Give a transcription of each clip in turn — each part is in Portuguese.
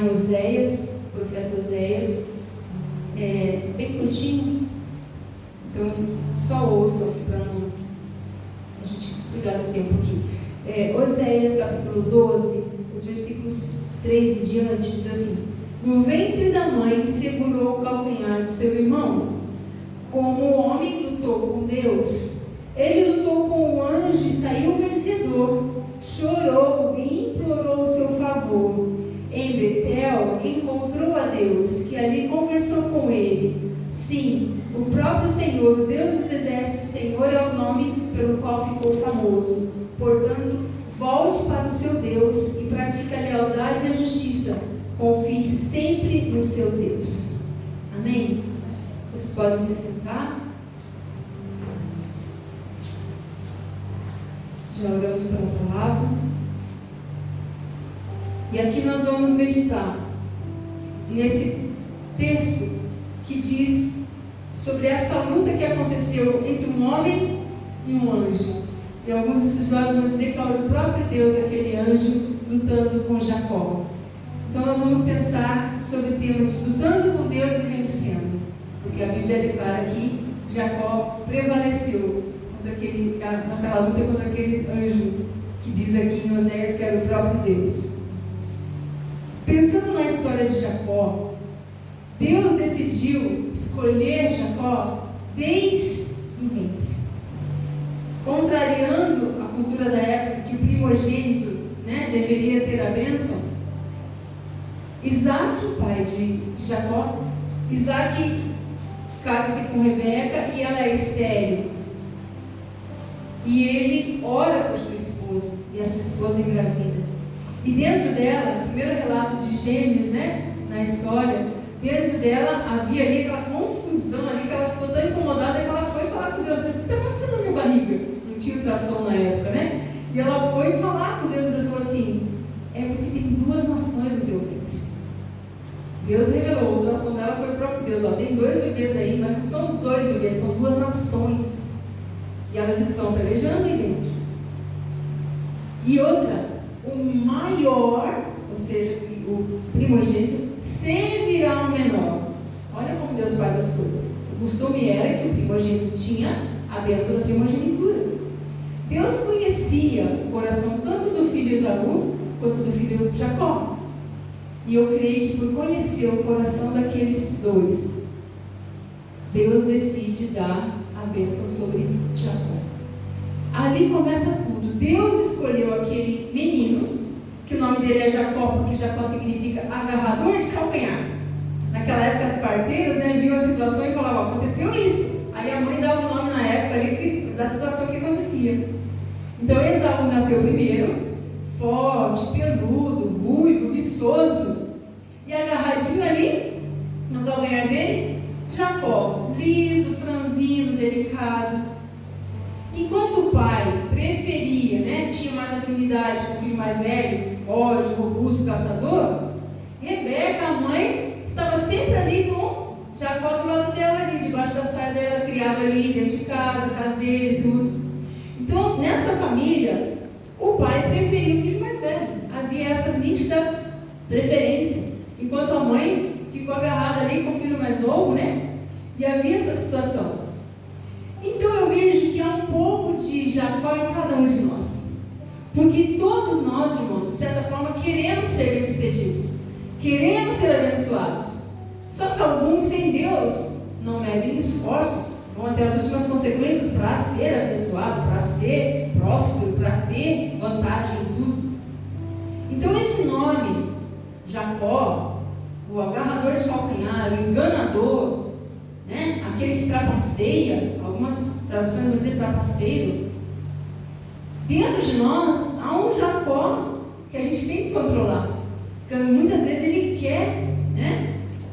em Oséias, profeta Oséias, bem curtinho, então só ouço aqui para não a gente cuidar do tempo aqui. Oséias capítulo 12, os versículos 3 em diante, diz assim: no ventre da mãe segurou o calcanhar de seu irmão, como o homem lutou com Deus, ele lutou com o anjo e saiu vencedor, chorou e implorou o seu favor. Em Betel encontrou a Deus, que ali conversou com ele. Sim, o próprio Senhor, o Deus dos exércitos, o Senhor é o nome pelo qual ficou famoso. Portanto, volte para o seu Deus e pratique a lealdade e a justiça. Confie sempre no seu Deus. Amém? Vocês podem se sentar. Já oramos pela palavra. E aqui nós vamos meditar nesse texto que diz sobre essa luta que aconteceu entre um homem e um anjo. E alguns estudiosos vão dizer que era o próprio Deus, aquele anjo, lutando com Jacó. Então nós vamos pensar sobre o tema de lutando com Deus e vencendo. Porque a Bíblia declara que Jacó prevaleceu naquela luta contra aquele anjo, que diz aqui em Oséias que era o próprio Deus. Pensando na história de Jacó, Deus decidiu escolher Jacó desde o ventre, contrariando a cultura da época que o primogênito deveria ter a bênção. Isaac, pai de Jacó, Isaac casa-se com Rebeca e ela é estéril. E ele ora por sua esposa, e a sua esposa engravida. E dentro dela, o primeiro relato de Gêmeos, na história, dentro dela havia ali aquela confusão, ali que ela ficou tão incomodada que ela foi falar com Deus: Deus, o que está acontecendo na minha barriga? Não tinha ultrassom na época, E ela foi falar com Deus, e Deus falou assim: é porque tem 2 nações no teu ventre. Deus revelou, o ultrassom dela foi o próprio Deus: tem 2 bebês aí, mas não são 2 bebês, são 2 nações. E elas estão pelejando aí dentro. E outra, o maior, ou seja, o primogênito, servirá ao menor. Olha como Deus faz as coisas. O costume era que o primogênito tinha a bênção da primogenitura. Deus conhecia o coração tanto do filho Esaú quanto do filho Jacó. E eu creio que por conhecer o coração daqueles 2, Deus decide dar a bênção sobre Jacó. Ali começa tudo. Deus escolheu aquele menino, que o nome dele é Jacó, porque Jacó significa agarrador de calcanhar. Naquela época as parteiras viam a situação e falavam: aconteceu isso. Aí a mãe dava o nome na época ali da situação que acontecia. Então Esaú nasceu primeiro, forte, peludo, ruivo, viçoso, e agarradinho ali no calcanhar dele, Jacó, liso, franzino, delicado. Enquanto o pai preferia, tinha mais afinidade com o filho mais velho, forte, robusto, caçador, Rebeca, a mãe, estava sempre ali com Jacó do lado dela, ali, debaixo da saia dela, criado ali dentro de casa, caseiro e tudo. Então, nessa família, o pai preferia o filho mais velho. Havia essa nítida preferência. Enquanto a mãe ficou agarrada ali com o filho mais novo, E havia essa situação. Então eu vejo que há um pouco de Jacó em cada um de nós. Porque todos nós, irmãos, de certa forma, queremos ser bem-sucedidos. Queremos ser abençoados. Só que alguns, sem Deus, não medem esforços, vão até as últimas consequências para ser abençoado, para ser próspero, para ter vantagem em tudo. Então esse nome, Jacó, o agarrador de calcanhar, o enganador, aquele que trapaceia, algumas traduções vão dizer trapaceiro. Dentro de nós há um Jacó que a gente tem que controlar. Porque muitas vezes ele quer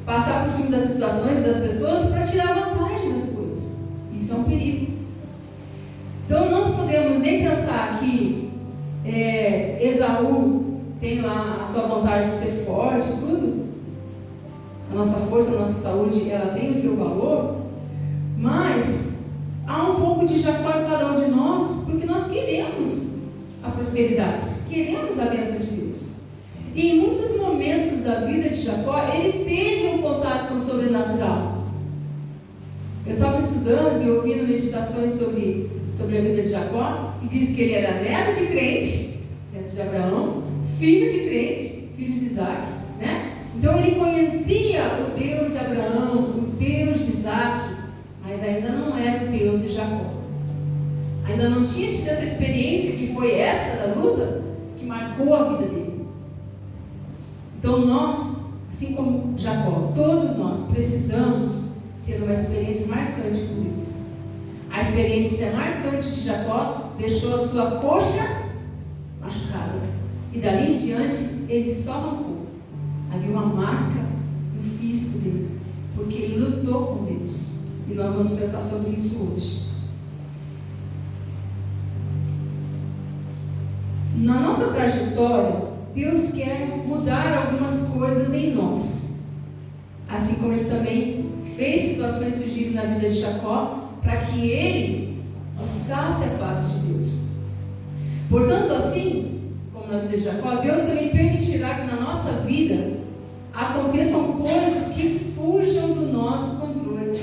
passar por cima das situações das pessoas para tirar vantagem das coisas. Isso é um perigo. Então não podemos nem pensar que Esaú tem lá a sua vontade de ser forte e tudo. A nossa força, a nossa saúde, ela tem o seu valor, mas há um pouco de Jacó em cada um de nós, porque nós queremos a prosperidade, queremos a bênção de Deus. E em muitos momentos da vida de Jacó, ele teve um contato com o sobrenatural. Eu estava estudando e ouvindo meditações sobre a vida de Jacó, e diz que ele era neto de crente, neto de Abraão, filho de crente, filho de Isaac, né? Então ele conhecia o Deus de Abraão, o Deus de Isaac, mas ainda não era o Deus de Jacó. Ainda não tinha tido essa experiência que foi essa da luta, que marcou a vida dele. Então nós, assim como Jacó, todos nós precisamos ter uma experiência marcante com Deus. A experiência marcante de Jacó deixou a sua coxa machucada. E dali em diante, ele só arrancou. Havia uma marca no físico dele, porque ele lutou com Deus. E nós vamos pensar sobre isso hoje. Na nossa trajetória, Deus quer mudar algumas coisas em nós. Assim como Ele também fez situações surgirem na vida de Jacó, para que ele buscasse a face de Deus. Portanto, assim como na vida de Jacó, Deus também permitirá que na nossa vida aconteçam coisas que fujam do nosso controle.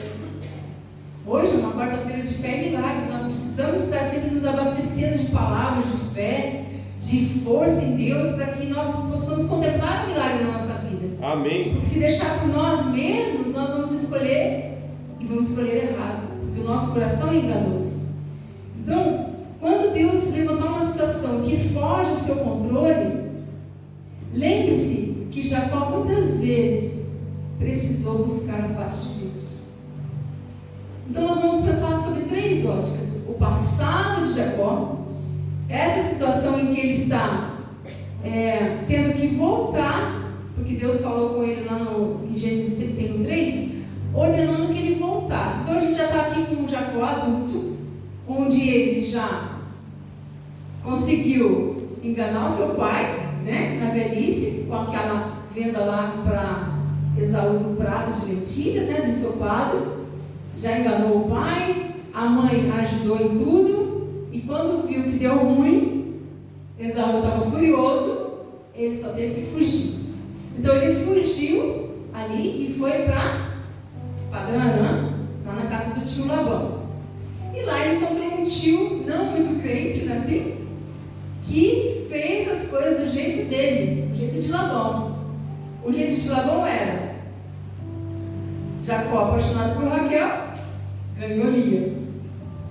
Hoje é uma quarta-feira de fé e milagres. Nós precisamos estar sempre nos abastecendo de palavras de fé, de força em Deus, para que nós possamos contemplar o milagre na nossa vida. Amém. Porque se deixar por nós mesmos, nós vamos escolher e vamos escolher errado, porque o nosso coração é enganoso. Então, quando Deus levantar uma situação que foge do seu controle, lembre-se que Jacó muitas vezes precisou buscar a face de Deus. Então nós vamos pensar sobre 3 óticas: o passado de Jacó, essa situação em que ele está tendo que voltar, porque Deus falou com ele lá em Gênesis 31:3, ordenando que ele voltasse. Então a gente já está aqui com o Jacó adulto, onde ele já conseguiu enganar o seu pai, né, na velhice, com aquela venda lá para Esaú do prato de lentilhas, né, do ensopado. Já enganou o pai, a mãe ajudou em tudo, e quando viu que deu ruim, Esaú estava furioso, ele só teve que fugir. Então ele fugiu ali e foi para Padã-Arã, lá na casa do tio Labão. E lá ele encontrou um tio não muito crente, né, assim, que fez as coisas do jeito dele, do jeito de Labão. O jeito de Labão era: Jacó, apaixonado por Raquel, ganhou Lia.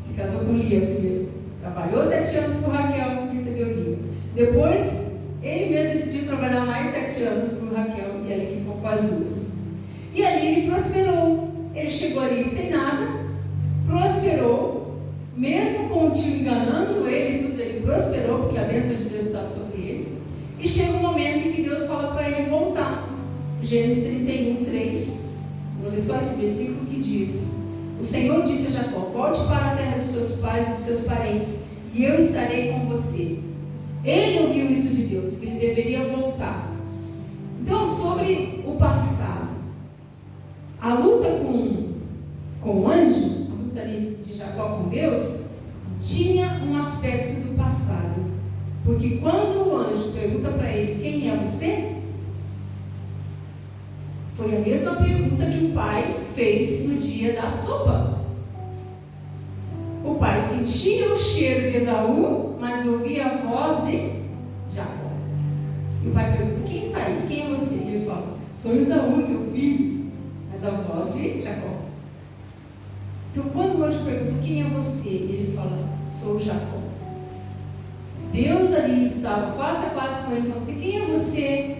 Se casou com Lia primeiro. Trabalhou 7 anos por Raquel, recebeu Lia. Depois, ele mesmo decidiu trabalhar mais 7 anos por Raquel, e ali ficou com as 2. E ali ele prosperou. Ele chegou ali sem nada, prosperou, mesmo com o tio enganando ele e tudo, ele prosperou, porque a bênção de Deus estava sobre ele. E chega um momento em que Deus fala para ele voltar. Gênesis 31:3. Vou ler só esse versículo que diz: o Senhor disse a Jacó: volte para a terra dos seus pais e dos seus parentes, e eu estarei com você. Ele ouviu isso de Deus, que ele deveria voltar. Então, sobre o passado, a luta com o anjo, a luta ali de Jacó com Deus, tinha um aspecto do passado. Porque quando o anjo pergunta para ele: quem é você? Foi a mesma pergunta que o pai fez no dia da sopa. O pai sentia o cheiro de Esaú, mas ouvia a voz de Jacó. E o pai pergunta: quem está aí? Quem é você? E ele fala: sou Esaú, seu filho. Mas a voz de Jacó. Então, quando o anjo pergunta: quem é você? Ele fala: sou Jacó. Deus ali estava face a face com ele, falando assim: quem é você?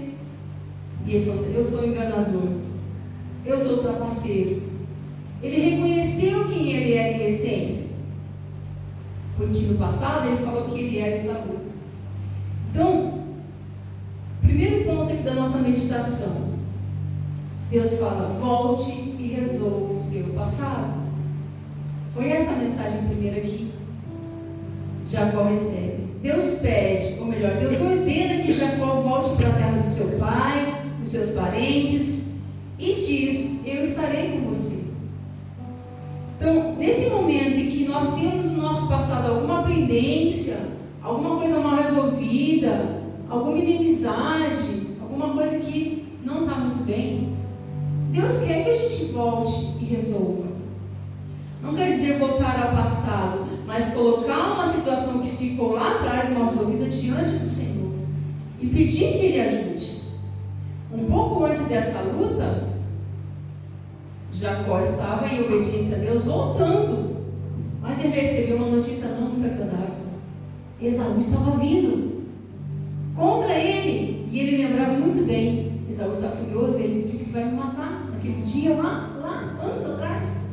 E ele falou: eu sou o enganador, eu sou o trapaceiro. Ele reconheceu quem ele era em essência, porque no passado ele falou que ele era Esaú. Então, primeiro ponto aqui da nossa meditação: Deus fala: volte e resolva o seu passado. Foi essa a mensagem primeira que Jacó recebe. Deus pede, ou melhor, Deus ordena que Jacó volte para a terra do seu pai, dos seus parentes, e diz: eu estarei com você. Então, nesse momento em que nós temos no nosso passado alguma pendência, alguma coisa mal resolvida, alguma inimizade, resolva. Não quer dizer voltar ao passado, mas colocar uma situação que ficou lá atrás mal resolvida diante do Senhor e pedir que Ele ajude. Um pouco antes dessa luta, Jacó estava em obediência a Deus voltando, mas ele recebeu uma notícia não muito agradável. Esaú estava vindo contra ele, e ele lembrava muito bem. Esaú está furioso, ele disse que vai me matar naquele dia lá, anos atrás.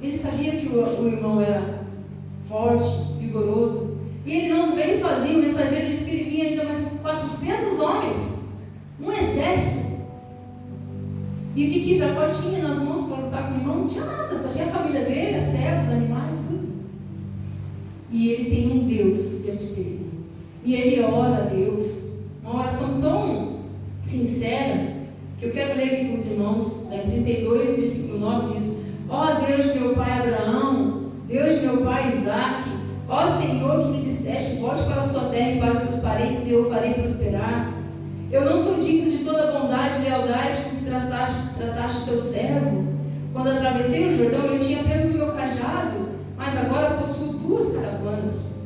Ele sabia que o irmão era forte, vigoroso, e ele não veio sozinho. O mensageiro disse que ele vinha ainda mais com 400 homens, um exército. E o que Jacó tinha nas mãos para lutar com o irmão? Não tinha nada, só tinha a família dele, as servos, animais, tudo. E ele tem um Deus diante dele. E ele ora a Deus, uma oração tão sincera, que eu quero ler aqui com os irmãos, em 32, versículo 9, diz: ó Deus de meu pai Abraão, Deus de meu pai Isaque, ó Senhor que me disseste, volte para a sua terra e para os seus parentes, e eu o farei prosperar. Eu não sou digno de toda a bondade e lealdade com que trataste teu servo. Quando atravessei o Jordão, eu tinha apenas o meu cajado, mas agora possuo 2 caravanas.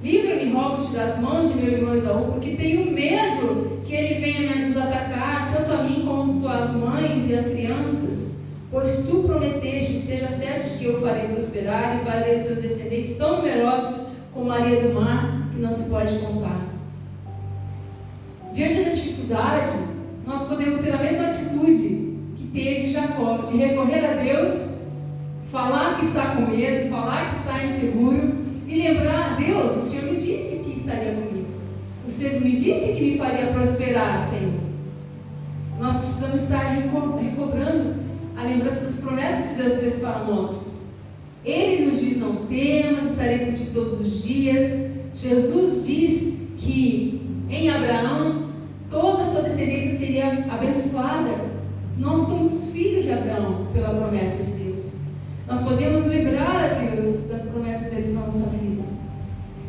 Livra-me, rogo-te, das mãos de meu irmão Esaú, porque tenho medo que ele venha nos atacar, tanto a mim quanto as mães e as crianças. Pois tu prometeste, esteja certo de que eu farei prosperar e farei os seus descendentes tão numerosos como a areia do mar, que não se pode contar. Diante da dificuldade, nós podemos ter a mesma atitude que teve Jacó, de recorrer a Deus, falar que está com medo, falar que está inseguro e lembrar: Deus, o Senhor me disse que estaria comigo, o Senhor me disse que me faria prosperar, Senhor. Nós precisamos estar recobrando a lembrança das promessas que Deus fez para nós. Ele nos diz: não temas, estarei contigo todos os dias. Jesus diz que em Abraão toda a sua descendência seria abençoada. Nós somos filhos de Abraão pela promessa de Deus. Nós podemos lembrar a Deus das promessas dele para a nossa vida.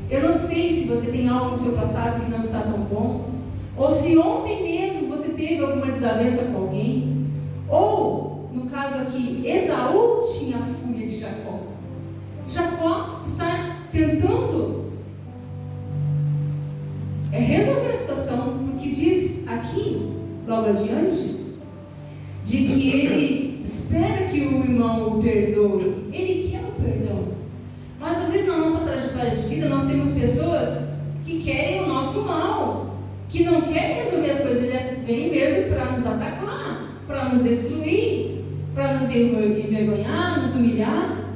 Eu não sei se você tem algo no seu passado que não está tão bom, ou se ontem mesmo você teve alguma desavença com alguém, ou, no caso aqui, Esaú tinha a fúria de Jacó. Jacó está tentando resolver a situação, porque diz aqui, logo adiante, de que ele espera que o irmão o perdoe. Ele quer o perdão. Mas às vezes na nossa trajetória de vida nós temos pessoas que querem o nosso mal, que não querem resolver as coisas. Eles vêm mesmo para nos atacar, para nos destruir, para nos envergonhar, nos humilhar.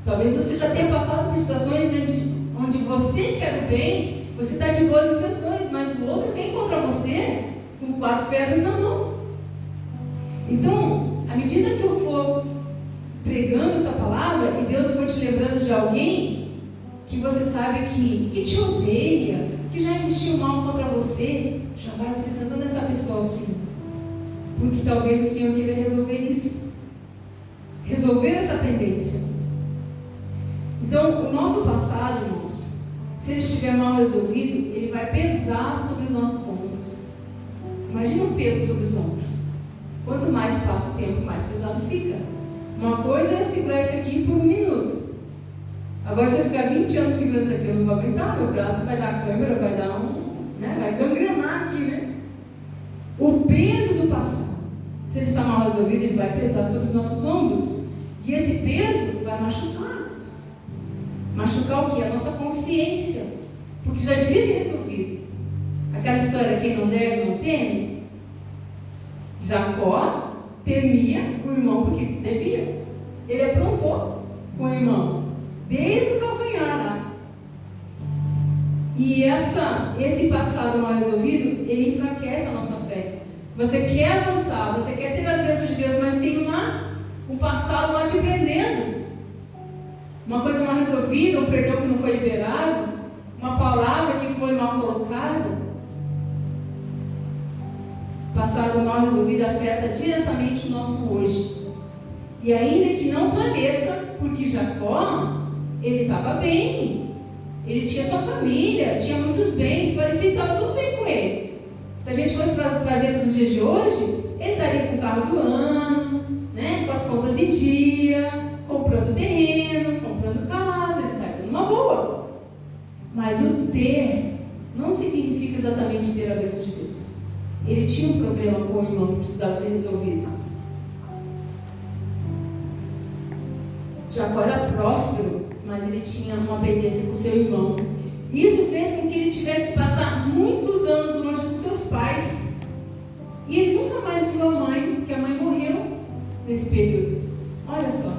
Talvez você já tenha passado por situações onde você quer o bem, você está de boas intenções, mas o outro vem contra você com 4 pedras na mão. Então, à medida que eu for pregando essa palavra e Deus for te lembrando de alguém que você sabe que te odeia, que já investiu mal contra você, já vai apresentando essa pessoa assim, porque talvez o Senhor queira resolver isso, resolver essa tendência. Então, o nosso passado, irmãos, se ele estiver mal resolvido, ele vai pesar sobre os nossos ombros. Imagina o peso sobre os ombros. Quanto mais passa o tempo, mais pesado fica. Uma coisa é eu segurar isso aqui por 1 minuto. Agora, se eu ficar 20 anos segurando isso aqui, eu não vou aguentar. Meu braço vai dar câimbra, vai dar vai gangrenar aqui, né? O peso do passado, se ele está mal resolvido, ele vai pesar sobre os nossos ombros. E esse peso vai machucar. Machucar o quê? A nossa consciência. Porque já devia ter resolvido. Aquela história, quem não deve, não teme. Jacó temia o irmão porque devia. Ele aprontou com o irmão, desde o calcanhar lá. E esse passado mal resolvido, ele enfraquece a nossa fé. Você quer avançar, você quer ter as bênçãos de Deus, mas tem um passado lá te prendendo. Uma coisa mal resolvida, um perdão que não foi liberado, uma palavra que foi mal colocada. Passado mal resolvido afeta diretamente o nosso hoje. E ainda que não pareça, porque Jacó, ele estava bem, ele tinha sua família, tinha muitos bens, parecia que estava tudo bem com ele. Se a gente fosse trazer para os dias de hoje, ele estaria com o carro do ano, né, com as contas em dia, comprando terrenos, comprando casa, ele está numa boa. Mas o ter não significa exatamente ter a bênção de Deus. Ele tinha um problema com o irmão que precisava ser resolvido. Jacó era próspero, mas ele tinha uma pendência com seu irmão. Isso fez com que ele tivesse que passar muitos anos longe dos seus pais. E ele nunca mais viu a mãe, porque a mãe morreu nesse período. Olha só.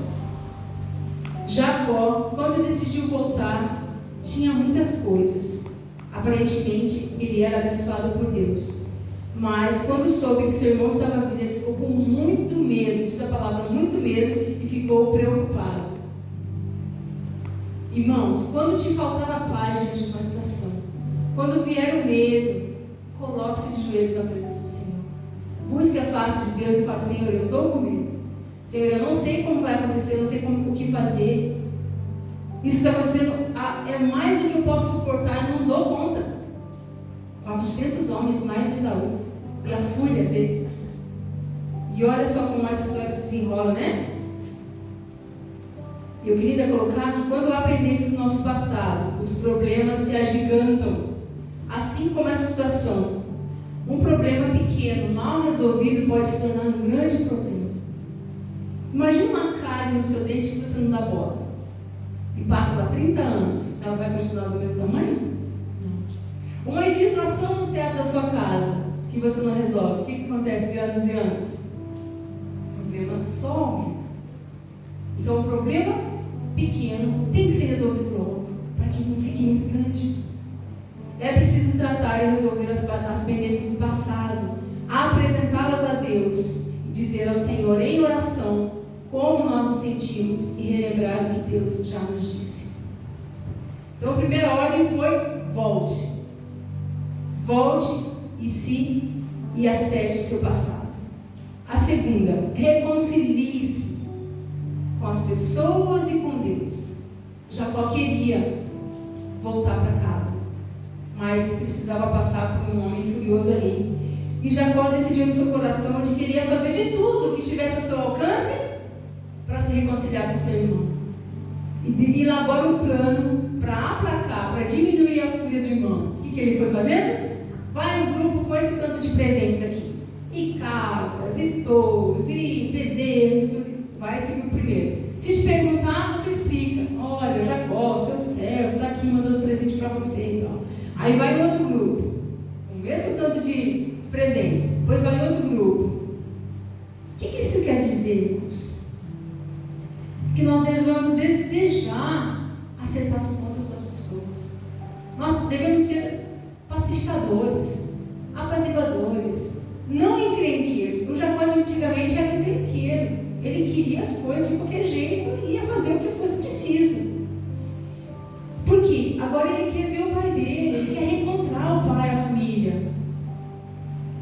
Jacó, quando decidiu voltar, tinha muitas coisas. Aparentemente, ele era abençoado por Deus. Mas quando soube que seu irmão estava vindo, ele ficou com muito medo, diz a palavra, muito medo, e ficou preocupado. Irmãos, quando te faltar a paz diante de uma situação, quando vier o medo, coloque-se de joelhos na presença do Senhor. Busque a face de Deus e fale: Senhor, eu estou com medo. Senhor, eu não sei como vai acontecer, eu não sei o que fazer. Isso que está acontecendo é mais do que eu posso suportar e não dou conta. 400 homens mais Esaú e a fúria dele. E olha só como essa história se desenrola, né? Eu queria colocar que quando há pendências do nosso passado, os problemas se agigantam. Assim como essa situação. Um problema pequeno, mal resolvido, pode se tornar um grande problema. Imagina uma cárie no seu dente que você não dá bola. E passa há 30 anos. Ela vai continuar do mesmo tamanho? Não. Uma infiltração no teto da sua casa que você não resolve. O que acontece de anos e anos? O problema some. Então, o problema pequeno tem que ser resolvido logo, para que não fique muito grande. É preciso tratar e resolver as pendências do passado, apresentá-las a Deus e dizer ao Senhor em oração como nós nos sentimos e relembrar o que Deus já nos disse. Então, a primeira ordem foi: volte. Volte e acerte o seu passado. A segunda, reconcilie-se com as pessoas e com Deus. Jacó queria voltar para casa, mas precisava passar por um homem furioso ali. E Jacó decidiu no seu coração de que ele ia fazer de tudo que estivesse ao seu alcance para se reconciliar com seu irmão. E ele elabora um plano para aplacar, para diminuir a fúria do irmão. O que ele foi fazendo? Vai um grupo com esse tanto de presentes aqui. E cabras, e touros, e bezerros, e tudo. Vai esse grupo primeiro. Se te perguntar, você explica. Olha, Jacó, seu servo, está aqui mandando presente para você. Então. Aí vai outro grupo, o mesmo tanto de presentes. Depois vai outro grupo. O que isso quer dizer, irmãos? Que nós devemos desejar acertar as contas com as pessoas. Nós devemos ser pacificadores, apaziguadores, não encrenqueiros. O Jacó de antigamente era encrenqueiro. Ele queria as coisas de qualquer jeito e ia fazer o que fosse preciso. Por quê? Agora ele quer ver o pai dele, ele quer reencontrar o pai, a família.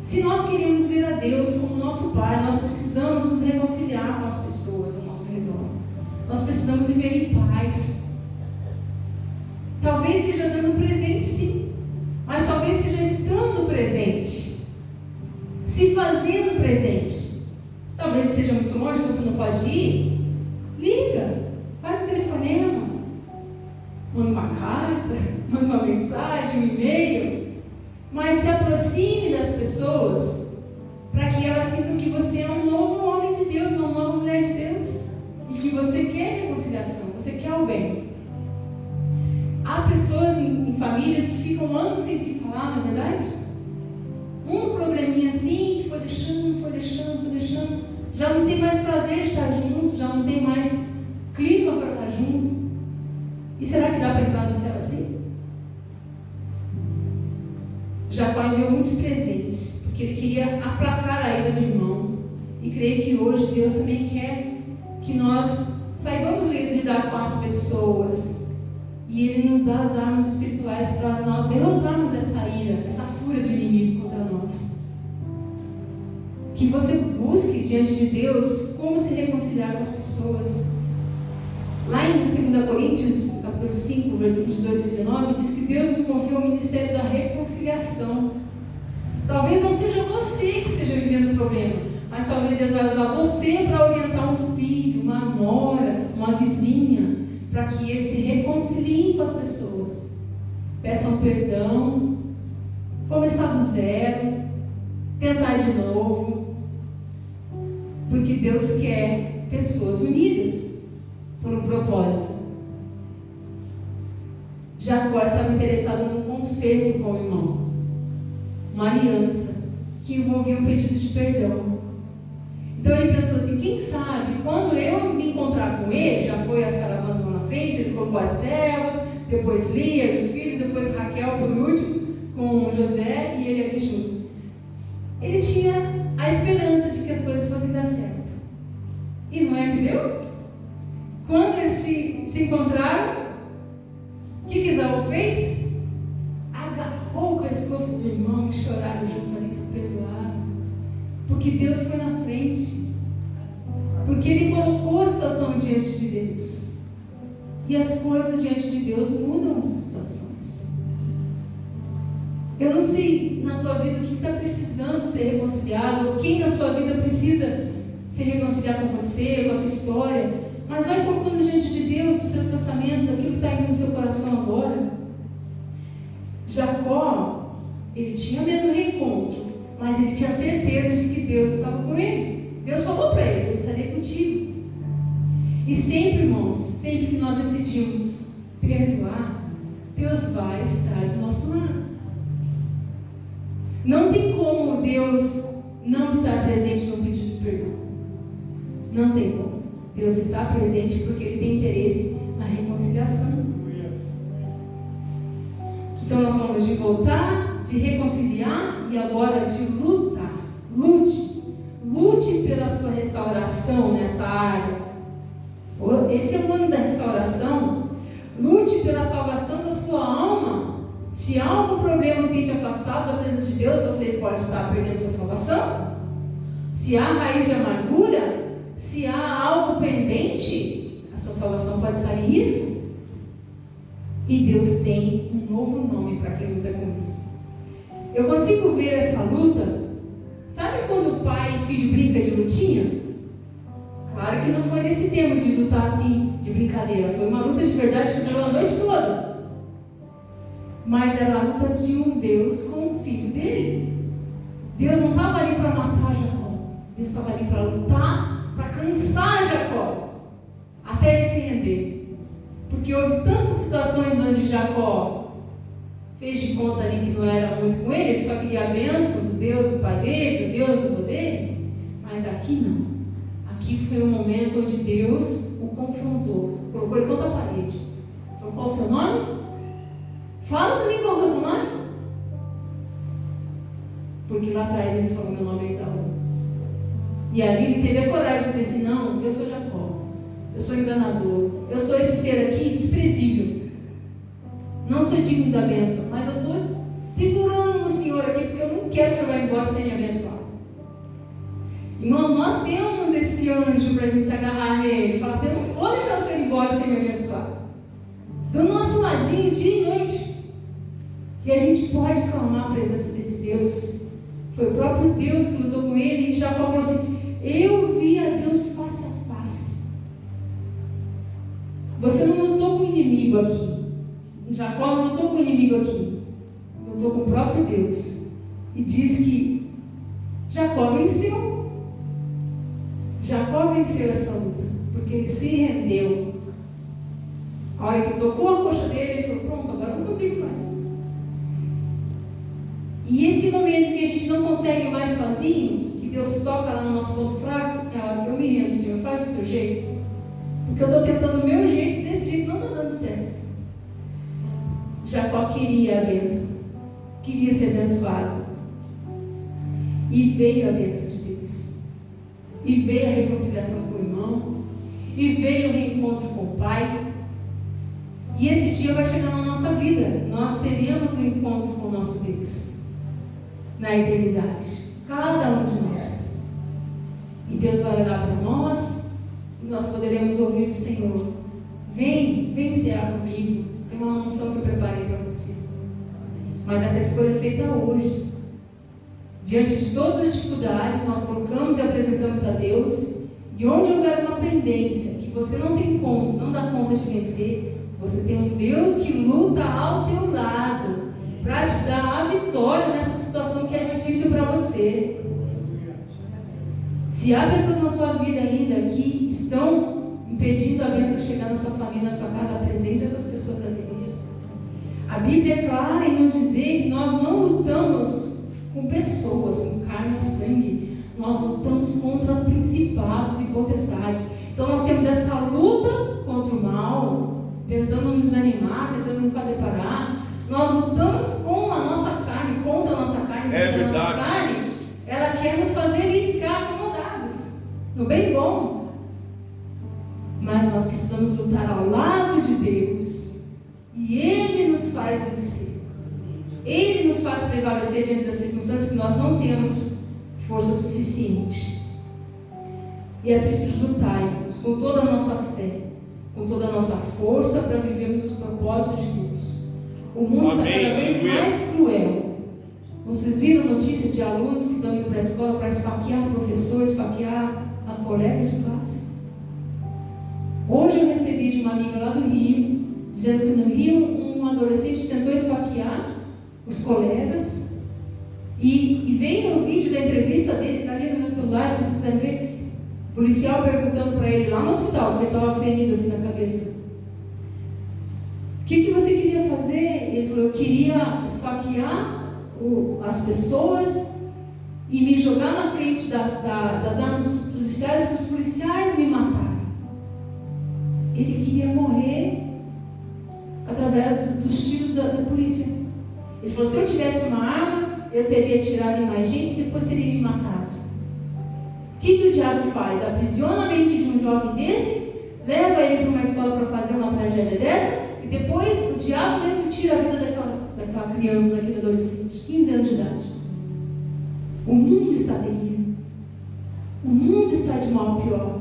Se nós queremos ver a Deus como nosso pai, nós precisamos nos reconciliar com as pessoas ao nosso redor. Nós precisamos viver em paz. Talvez seja dando presente, sim, mas talvez seja estando presente, se fazendo presente. Talvez seja muito longe, você não pode ir. Liga, faz um telefonema, manda uma carta, manda uma mensagem, um e-mail, mas se aproxime das pessoas para que elas sintam que você é um novo homem de Deus, uma nova mulher de Deus, e que você quer reconciliação, você quer o bem. Há pessoas em famílias que ficam anos sem se falar, não é verdade? Um probleminha assim, que foi deixando, já não tem mais prazer de estar junto, já não tem mais clima para estar junto. E será que dá para entrar no céu assim? Jacó enviou muitos presentes, porque ele queria aplacar a ira do irmão. E creio que hoje Deus também quer que nós saibamos lidar com as pessoas. E Ele nos dá as armas espirituais para nós derrotarmos essa ira, essa fúria do inimigo contra nós. Que você busque diante de Deus como se reconciliar com as pessoas. Lá em 2 Coríntios, capítulo 5, versículos 18 e 19, diz que Deus nos confiou o ministério da reconciliação. Talvez não seja você que esteja vivendo o problema, mas mas talvez Deus vai usar você para orientar um filho, uma nora, uma vizinha, para que eles se reconciliem com as pessoas, peçam perdão, começar do zero, tentar de novo, porque Deus quer pessoas unidas por um propósito. Jacó estava interessado num concerto com o irmão, uma aliança que envolvia um pedido de perdão. Então ele pensou assim: quem sabe, quando eu me encontrar com ele, já foi as caravanas lá na frente, ele colocou as servas, depois Lia e os filhos, depois Raquel por último, com José e ele aqui junto. Ele tinha a esperança de que as coisas fossem dar certo. E não é que deu? Quando eles se encontraram, o que Esaú fez? Agarrou o pescoço do irmão e choraram junto ali, se perdoaram. Porque Deus foi na frente. Porque Ele colocou a situação diante de Deus. E as coisas diante de Deus mudam as situações. Eu não sei na tua vida o que está precisando ser reconciliado, ou quem na sua vida precisa se reconciliar com você, com a tua história. Mas vai colocando diante de Deus os seus pensamentos, aquilo que está indo no seu coração agora. Jacó, ele tinha medo do reencontro, mas ele tinha certeza de que Deus estava com ele. Deus falou para ele: eu estarei contigo. E sempre, irmãos, sempre que nós decidimos perdoar, Deus vai estar do nosso lado. Não tem como Deus não estar presente no pedido de perdão. Não tem como. Deus está presente porque Ele tem interesse na reconciliação. Então nós falamos de voltar, de reconciliar e agora de lutar. Lute pela sua restauração nessa área. Esse é o ano da restauração. Lute pela salvação da sua alma. Se há algum problema que tem te afastado da presença de Deus, você pode estar perdendo sua salvação. Se há raiz de amargura, se há algo pendente, a sua salvação pode estar em risco. E Deus tem um novo nome para quem luta comigo. Eu consigo ver essa luta. Sabe quando o pai e filho brinca de lutinha? Claro que não foi nesse termo de lutar assim, de brincadeira. Foi uma luta de verdade que durou a noite toda. Mas era a luta de um Deus com o filho dele. Deus não estava ali para matar Jacó. Deus estava ali para lutar, para cansar Jacó, até ele se render. Porque houve tantas situações onde Jacó fez de conta ali que não era muito com ele só queria a bênção do Deus do pai dele, do Deus do avô dele. Mas aqui não. Aqui foi um momento onde Deus o confrontou, colocou ele contra a parede. Então, qual o seu nome? Fala para mim qual é o seu nome. Porque lá atrás ele falou: meu nome é Esaú. E ali ele teve a coragem de dizer assim: não, eu sou Jacó, eu sou enganador, eu sou esse ser aqui desprezível, não sou digno da bênção, mas eu estou segurando no Senhor aqui porque eu não quero te levar embora sem me abençoar. Irmãos, nós temos esse anjo para a gente se agarrar nele e falar assim: eu não vou deixar o Senhor ir embora sem me abençoar. Do nosso ladinho, dia e noite. E a gente pode clamar a presença desse Deus. Foi o próprio Deus que lutou com ele. E Jacó falou assim: eu vi a Deus face a face. Você não lutou com o inimigo aqui. Jacó não lutou com o inimigo aqui. Lutou com o próprio Deus. E diz que Jacó venceu. Jacó venceu essa luta, porque ele se rendeu. A hora que tocou a coxa dele, ele falou: pronto, agora eu não consigo mais. E esse momento que a gente não consegue mais sozinho, que Deus toca lá no nosso ponto fraco, é a hora que eu me rendo: Senhor, faz o seu jeito. Porque eu estou tentando o meu jeito e desse jeito não está dando certo. Jacó queria a bênção, queria ser abençoado. E veio a bênção de Deus. E veio a reconciliação com o irmão. E veio o reencontro com o pai. E esse dia vai chegar na nossa vida. Nós teremos um encontro com o nosso Deus na eternidade, cada um de nós. E Deus vai olhar para nós e nós poderemos ouvir do Senhor: vem cear comigo, tem uma unção que eu preparei para você. Mas essa escolha é feita hoje. Diante de todas as dificuldades, nós colocamos e apresentamos a Deus. E onde houver uma pendência que você não tem conta, não dá conta de vencer, você tem um Deus que luta ao teu lado para te dar a vitória nessa situação que é difícil para você. Se há pessoas na sua vida ainda que estão impedindo a bênção de chegar na sua família, na sua casa, apresente essas pessoas a Deus. A Bíblia é clara em nos dizer que nós não lutamos com pessoas, com carne ou sangue. Nós lutamos contra principados e potestades. Então nós temos essa luta contra o mal, tentando nos animar, tentando nos fazer parar. Nós lutamos com a nossa carne, contra a nossa carne, porque a nossa carne, ela quer nos fazer ali ficar acomodados, no bem bom. Mas nós precisamos lutar ao lado de Deus, e Ele nos faz vencer. Ele nos faz prevalecer diante das circunstâncias que nós não temos força suficiente. E é preciso lutar, irmãos, com toda a nossa fé, com toda a nossa força, para vivermos os propósitos de Deus. O mundo está cada vez mais cruel. Vocês viram a notícia de alunos que estão indo para a escola para esfaquear professor, esfaquear a colega de classe? Hoje eu recebi de uma amiga lá do Rio, dizendo que no Rio um adolescente tentou esfaquear os colegas, e veio no vídeo da entrevista dele, está ali no meu celular, se vocês quiserem ver, o policial perguntando para ele lá no hospital, porque ele estava ferido assim na cabeça: o que você queria fazer? Ele falou: eu queria esfaquear as pessoas e me jogar na frente das armas dos policiais, para os policiais me matarem. Ele queria morrer através dos tiros da polícia. Ele falou: se eu tivesse uma arma, eu teria tirado em mais gente e depois teria me matado. O que o diabo faz? Aprisiona a mente de um jovem desse, leva ele para uma escola para fazer uma tragédia dessa, e depois o diabo mesmo tira a vida daquela criança, daquele adolescente, 15 anos de idade. O mundo está terrível. O mundo está de mal a pior.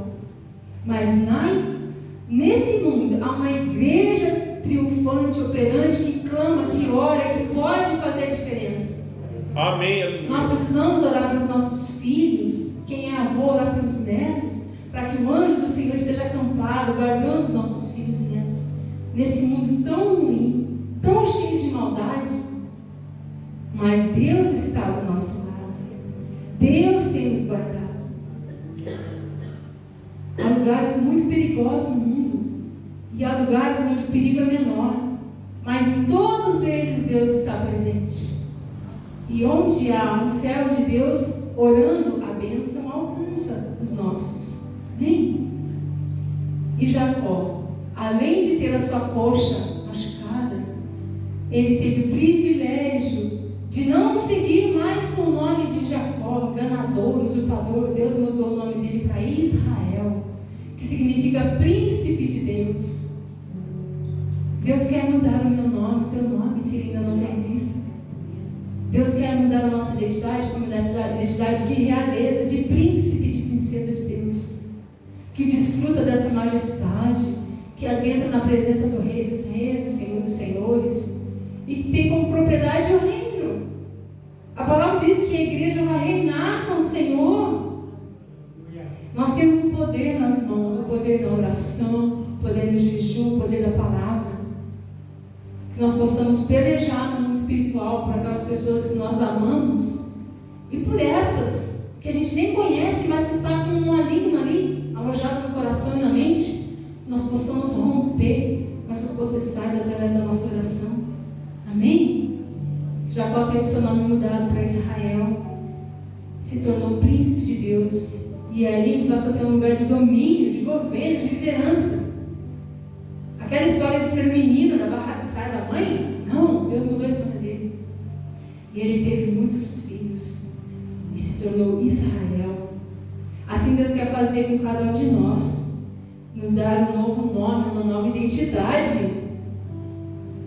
Mas nesse mundo há uma igreja triunfante, operante, que clama, que ora, que pode fazer a diferença. Amém. Nós precisamos orar pelos nossos filhos. Quem é avô, orar pelos netos, para que o anjo do Senhor esteja acampado, guardando os nossos filhos e netos. Nesse mundo tão ruim, tão cheio de maldade, mas Deus está do nosso lado. Deus tem nos guardado. Há lugares muito perigosos no mundo, e há lugares onde o perigo é menor, mas em todos eles Deus está presente. E onde há um servo de Deus orando, a bênção alcança os nossos. Amém? E Jacó, além de ter a sua coxa machucada, ele teve o privilégio de não seguir mais com o nome de Jacó, enganador, usurpador. Deus mudou o nome dele para Israel, que significa príncipe de Deus. Deus quer mudar o meu nome, o teu nome, se ele ainda não fez isso. Deus quer mudar a nossa identidade como identidade de realeza, de príncipe, de princesa de Deus, que desfruta dessa majestade, que adentra na presença do Rei dos Reis, do Senhor dos Senhores, e que tem como propriedade o reino. A palavra diz que a igreja vai reinar com o Senhor. Nós temos o poder nas mãos, o poder da oração, o poder do jejum, o poder da palavra. Que nós possamos pelejar no mundo espiritual por aquelas pessoas que nós amamos, e por essas que a gente nem conhece, mas que está com um maligno ali, alojado no coração e na mente, nós possamos romper com essas potestades através da nossa oração. Amém? Jacó teve o seu nome mudado para Israel, se tornou príncipe de Deus, e ali passou a ter um lugar de domínio, de governo, de liderança. Aquela história de ser menina da barra de saia da mãe, não, Deus mudou a história dele. E ele teve muitos filhos e se tornou Israel. Assim Deus quer fazer com cada um de nós, nos dar um novo nome, uma nova identidade.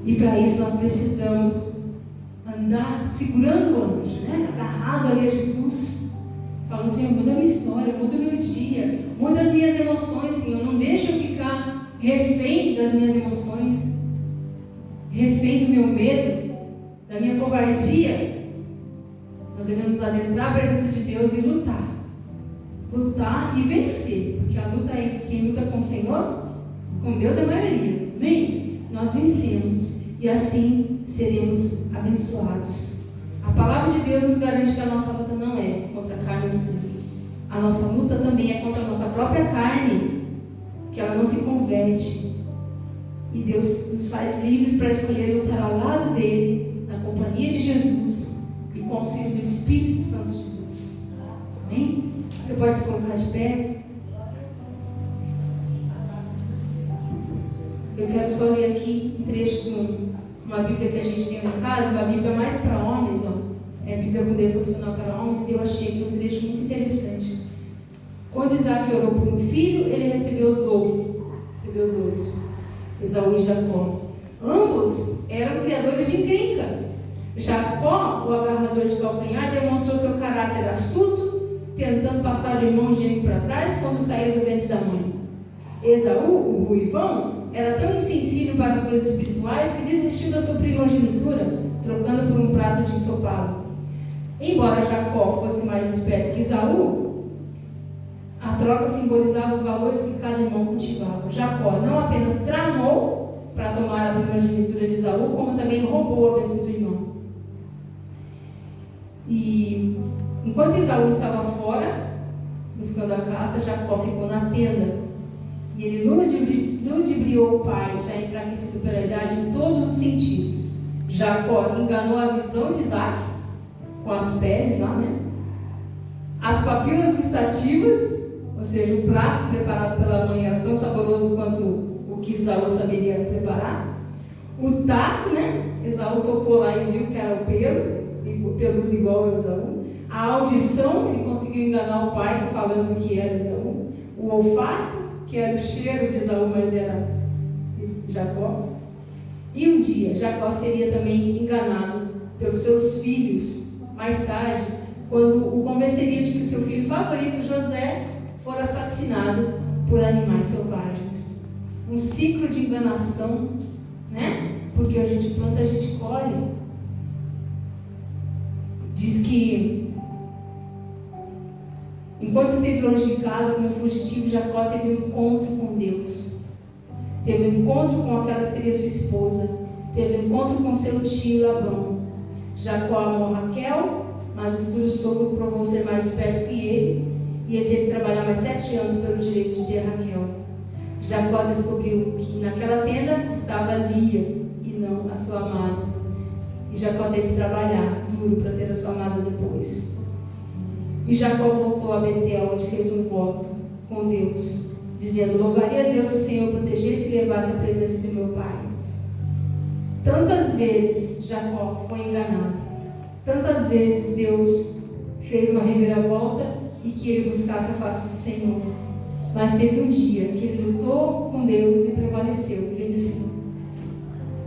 E para isso nós precisamos andar segurando o anjo, né? Agarrado ali a Jesus, falando: Senhor, muda a minha história, muda o meu dia, muda as minhas emoções, Senhor, não deixa eu ficar refém das minhas emoções, refém do meu medo, da minha covardia. Nós devemos adentrar a presença de Deus e lutar. Lutar e vencer. Porque a luta é quem luta com o Senhor, com Deus é a maioria. Amém? Nós vencemos. E assim seremos abençoados. A palavra de Deus nos garante que a nossa luta não é contra a carne ou sangue. A nossa luta também é contra a nossa própria carne, que ela não se converte. E Deus nos faz livres para escolher lutar ao lado dele, na companhia de Jesus e com o auxílio do Espírito Santo de Deus. Amém? Você pode se colocar de pé? Eu quero só ler aqui um trecho de uma Bíblia que a gente tem na casa, uma Bíblia mais para homens, é a Bíblia com devocional para homens, e eu achei aqui um trecho muito interessante. Quando Isaac orou por um filho, ele recebeu o dobro, recebeu 2, Esaú e Jacó. Ambos eram criadores de encrenca. Jacó, o agarrador de calcanhar, demonstrou seu caráter astuto, tentando passar o irmão gêmeo para trás quando saía do ventre da mãe. Esaú, o ruivão, era tão insensível para as coisas espirituais que desistiu da sua primogenitura, trocando por um prato de ensopado. Embora Jacó fosse mais esperto que Esaú, a troca simbolizava os valores que cada irmão cultivava. Jacó não apenas tramou para tomar a primogenitura de Esaú, como também roubou a bênção do irmão. E enquanto Esaú estava fora, buscando a caça, Jacó ficou na tenda. E ele ludibriou o pai, já enfraquecido pela idade, em todos os sentidos. Jacó enganou a visão de Isaac, com as peles lá, né? As papilas gustativas, ou seja, o prato preparado pela mãe era tão saboroso quanto o que Esaú saberia preparar. O tato, né? Esaú tocou lá e viu que era o peludo igual ao Esaú. A audição, ele conseguiu enganar o pai falando que era Esaú. O olfato, que era o cheiro de Esaú, mas era Jacó. E um dia, Jacó seria também enganado pelos seus filhos, mais tarde, quando o convenceria de que o seu filho favorito, José, fora assassinado por animais selvagens. Um ciclo de enganação, né? Porque a gente planta, a gente colhe. Diz que enquanto esteve longe de casa como fugitivo, Jacó teve um encontro com Deus. Teve um encontro com aquela que seria sua esposa. Teve um encontro com seu tio Labão. Jacó amou Raquel, mas o futuro sogro provou ser mais esperto que ele, e ele teve que trabalhar mais 7 anos pelo direito de ter Raquel. Jacó descobriu que naquela tenda estava Lia, e não a sua amada. E Jacó teve que trabalhar duro para ter a sua amada depois. E Jacó voltou a Betel, onde fez um voto com Deus, dizendo: louvaria a Deus se o Senhor protegesse e levasse a presença de meu pai. Tantas vezes Jacó foi enganado. Tantas vezes Deus fez uma reviravolta e que ele buscasse a face do Senhor. Mas teve um dia que ele lutou com Deus e prevaleceu e venceu.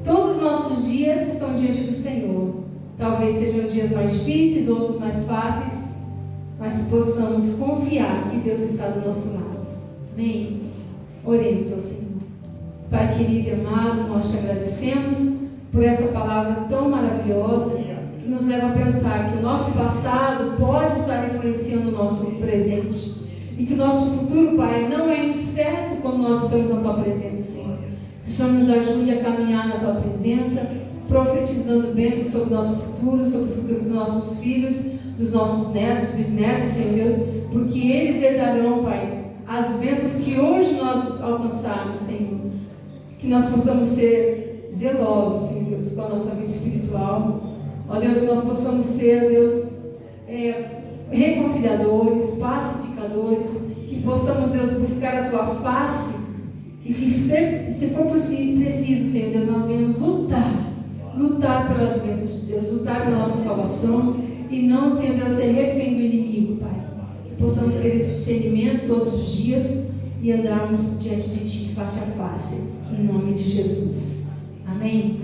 Todos os nossos dias estão diante do Senhor. Talvez sejam dias mais difíceis, outros mais fáceis, mas que possamos confiar que Deus está do nosso lado. Amém? Oremos ao Senhor. Pai querido e amado, nós te agradecemos por essa palavra tão maravilhosa, que nos leva a pensar que o nosso passado pode estar influenciando o nosso presente, e que o nosso futuro, Pai, não é incerto quando nós estamos na Tua presença, Senhor. Que o Senhor nos ajude a caminhar na Tua presença, profetizando bênçãos sobre o nosso futuro, sobre o futuro dos nossos filhos, dos nossos netos, bisnetos, Senhor Deus, porque eles herdarão, Pai, as bênçãos que hoje nós alcançamos, Senhor. Que nós possamos ser zelosos, Senhor Deus, com a nossa vida espiritual. Ó Deus, que nós possamos ser, Deus, reconciliadores, pacificadores, que possamos, Deus, buscar a Tua face, e que, se for preciso, Senhor Deus, nós venhamos lutar pelas bênçãos de Deus, lutar pela nossa salvação, e não, Senhor Deus, ser refém do inimigo, Pai. Que possamos ter esse discernimento todos os dias e andarmos diante de Ti, face a face, em nome de Jesus. Amém?